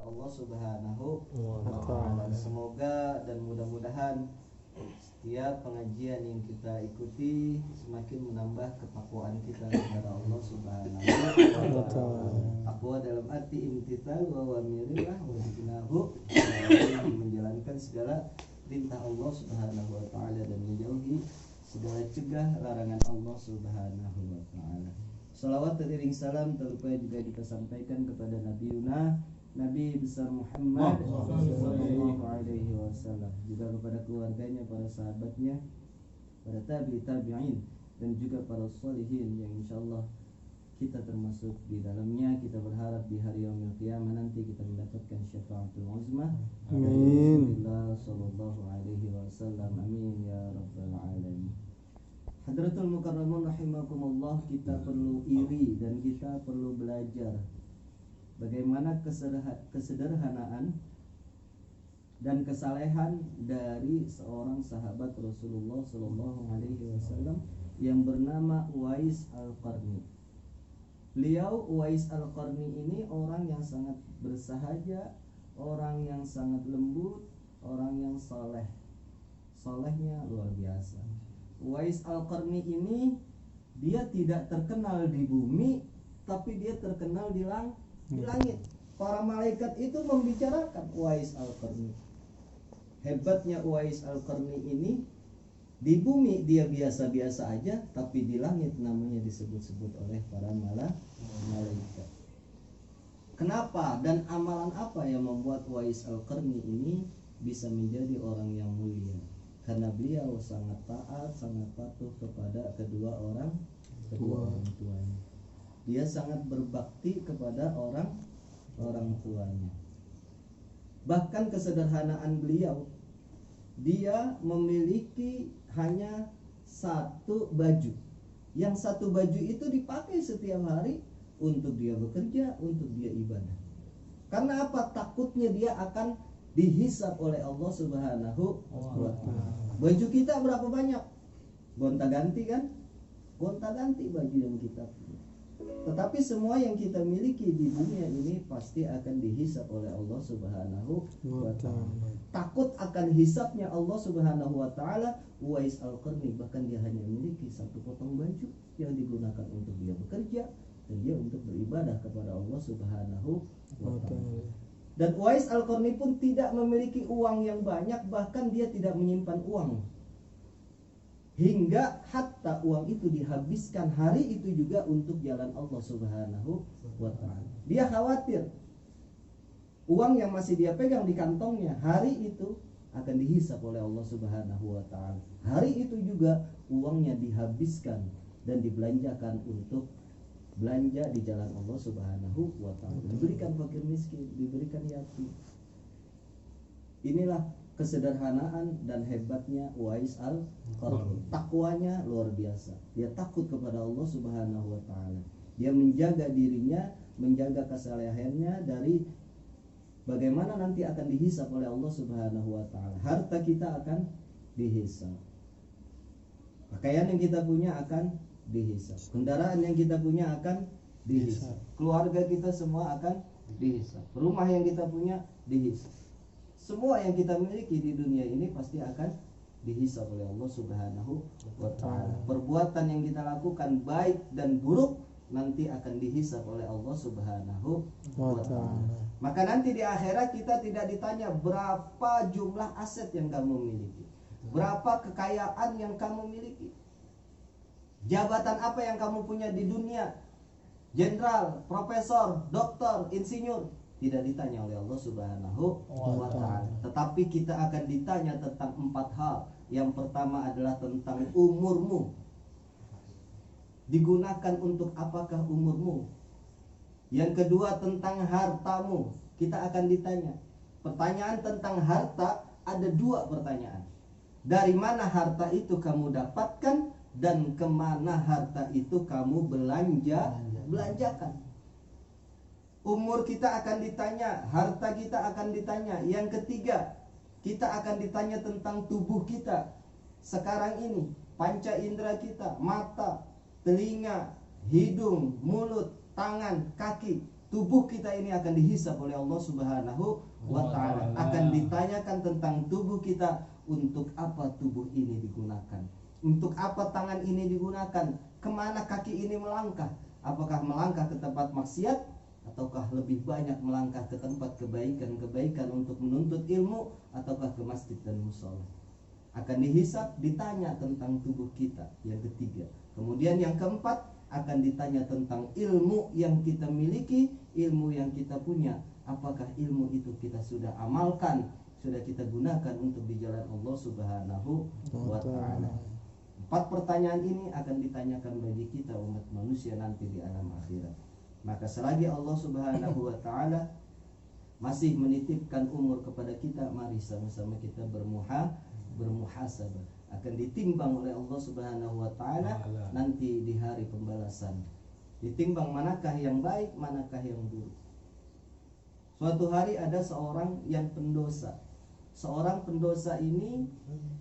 Allah Subhanahu wa ta'ala. Semoga dan mudah-mudahan setiap pengajian yang kita ikuti semakin menambah ketakwaan kita kepada Allah Subhanahu wa ta'ala. Takwa dalam arti imtithal wa wamirillah wa dijnahu, menjalankan segala perintah Allah Subhanahu wa ta'ala dan menjauhi segala cegah larangan Allah Subhanahu wa ta'ala. Salawat dan iring salam tak lupa juga kita sampaikan kepada Nabi Yuna, Nabi besar Muhammad sallallahu alaihi wasallam, juga kepada keluarganya, para sahabatnya, para tabi'in dan juga para sholihin yang insyaallah kita termasuk di dalamnya. Kita berharap di hari yaumil qiyamah nanti kita mendapatkan syafaatul uzma. Amin. Sallallahu alaihi wasallam. Amin ya rabbal alamin. Hadratul mukarramun rahimakumullah, kita perlu iri dan kita perlu belajar bagaimana kesederhanaan dan kesalehan dari seorang sahabat Rasulullah sallallahu alaihi wasallam yang bernama Uwais Al-Qarni. Beliau Uwais Al-Qarni ini orang yang sangat bersahaja, orang yang sangat lembut, orang yang saleh. Salehnya luar biasa. Uwais Al-Qarni ini dia tidak terkenal di bumi, tapi dia terkenal di langit. Para malaikat itu membicarakan Uwais Al-Qarni. Hebatnya Uwais Al-Qarni ini, di bumi dia biasa-biasa aja, tapi di langit namanya disebut-sebut oleh para malaikat. Kenapa dan amalan apa yang membuat Uwais Al-Qarni ini bisa menjadi orang yang mulia? Karena beliau sangat taat, sangat patuh kepada kedua orang tuanya. Dia sangat berbakti kepada orang tuanya. Bahkan kesederhanaan beliau, dia memiliki hanya satu baju. Yang satu baju itu dipakai setiap hari untuk dia bekerja, untuk dia ibadah. Karena apa? Takutnya dia akan dihisab oleh Allah Subhanahu wa ta'ala. Baju kita berapa banyak? Gonta-ganti kan? Gonta-ganti baju yang kita punya. Tetapi semua yang kita miliki di dunia ini pasti akan dihisab oleh Allah Subhanahu wa ta'ala. Takut akan hisabnya Allah Subhanahu wa ta'ala, Uwais Al-Qarni bahkan dia hanya memiliki satu potong baju yang digunakan untuk dia bekerja dan dia untuk beribadah kepada Allah Subhanahu wa ta'ala. Dan Uwais Al-Qarni pun tidak memiliki uang yang banyak, bahkan dia tidak menyimpan uang. Hingga hatta uang itu dihabiskan hari itu juga untuk jalan Allah Subhanahu wa ta'ala. Dia khawatir uang yang masih dia pegang di kantongnya hari itu akan dihisab oleh Allah Subhanahu wa ta'ala. Hari itu juga uangnya dihabiskan dan dibelanjakan untuk belanja di jalan Allah Subhanahu wa ta'ala. Diberikan fakir miskin, diberikan yatim. Inilah kesederhanaan dan hebatnya Uwais Al-Qarni. Takwanya luar biasa. Dia takut kepada Allah Subhanahu wa ta'ala. Dia menjaga dirinya, menjaga kesalehannya dari bagaimana nanti akan dihisab oleh Allah Subhanahu wa ta'ala. Harta kita akan dihisab. Pakaian yang kita punya akan dihisab. Kendaraan yang kita punya akan dihisab. Keluarga kita semua akan dihisab. Rumah yang kita punya dihisab. Semua yang kita miliki di dunia ini pasti akan dihisab oleh Allah Subhanahu wa ta'ala. Perbuatan yang kita lakukan baik dan buruk nanti akan dihisab oleh Allah Subhanahu wa ta'ala. Maka nanti di akhirat kita tidak ditanya berapa jumlah aset yang kamu miliki, berapa kekayaan yang kamu miliki, jabatan apa yang kamu punya di dunia, jenderal, profesor, doktor, insinyur. Tidak ditanya oleh Allah Subhanahu wa ta'ala. Tetapi kita akan ditanya tentang 4 hal. Yang pertama adalah tentang umurmu. Digunakan untuk apakah umurmu? Yang kedua tentang hartamu. Kita akan ditanya. Pertanyaan tentang harta, ada 2 pertanyaan. Dari mana harta itu kamu dapatkan dan kemana harta itu kamu belanjakan. Umur kita akan ditanya, harta kita akan ditanya. Yang ketiga, kita akan ditanya tentang tubuh kita sekarang ini, panca indera kita, mata, telinga, hidung, mulut, tangan, kaki. tubuh kita ini akan dihisab oleh Allah Subhanahu wa ta'ala. Akan ditanyakan tentang tubuh kita, untuk apa tubuh ini digunakan, untuk apa tangan ini digunakan, kemana kaki ini melangkah, apakah melangkah ke tempat maksiat ataukah lebih banyak melangkah ke tempat kebaikan-kebaikan untuk menuntut ilmu, ataukah ke masjid dan musola. Akan dihisab, ditanya tentang tubuh kita, yang ketiga. Kemudian yang keempat, akan ditanya tentang ilmu yang kita miliki, ilmu yang kita punya. Apakah ilmu itu kita sudah amalkan, sudah kita gunakan untuk di jalan Allah Subhanahu wa ta'ala. 4 pertanyaan ini akan ditanyakan bagi kita umat manusia nanti di alam akhirat. Maka selagi Allah Subhanahu wa ta'ala masih menitipkan umur kepada kita, mari sama-sama kita bermuhasabah, akan ditimbang oleh Allah Subhanahu wa ta'ala nanti di hari pembalasan. Ditimbang manakah yang baik, manakah yang buruk. Suatu hari ada seorang yang pendosa. Seorang pendosa ini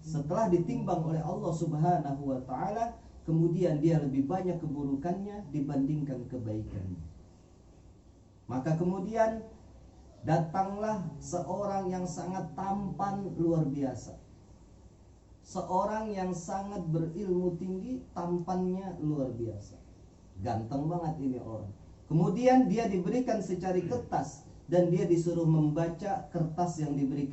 setelah ditimbang oleh Allah Subhanahu wa ta'ala, kemudian dia lebih banyak keburukannya dibandingkan kebaikannya. Maka kemudian datanglah seorang yang sangat tampan luar biasa, seorang yang sangat berilmu tinggi, tampannya luar biasa, ganteng banget ini orang. Kemudian dia diberikan secari kertas dan dia disuruh membaca kertas yang diberikan